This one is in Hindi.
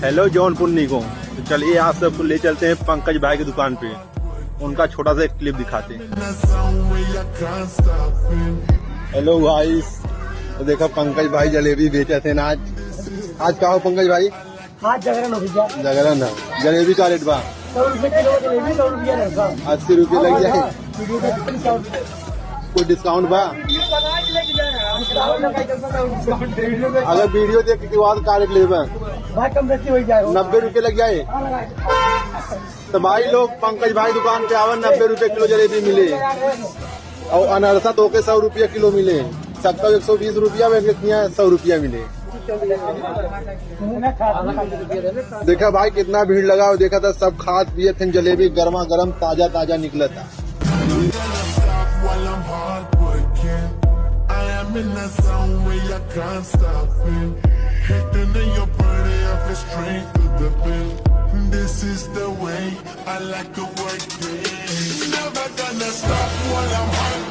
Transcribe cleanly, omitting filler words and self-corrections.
हेलो जौनपुर निगम। तो चलिए आप सबको ले चलते हैं पंकज भाई की दुकान पे, उनका छोटा सा एक क्लिप दिखाते हैं। हेलो गाइस, तो देखा पंकज भाई जलेबी बेचे थे ना आज क्या हो पंकज भाई? आज जागरण हो भैया, जागरण है। जलेबी का रेट बा 100 रुपये किलो जलेबी, 100 रुपया 80 रुपये लग जाए। कोई डिस्काउंट बा? अगर वीडियो देख के बाद का रेट लेबा भाई कम बेसी हो जाए, 90 रुपये लग जाए। तो भाई लोग पंकज भाई दुकान पे आवा, 90 रुपये किलो जलेबी मिले और अनरसा तो के 100 रुपया किलो मिले। सबका 120 रुपया में 100 रुपया मिले। देखा भाई कितना भीड़ लगा और देखा था सब खाद पिए थे जलेबी, गर्मा गर्म ताजा ताजा निकला था। This is the way I like to work it. Never gonna stop while I'm hot.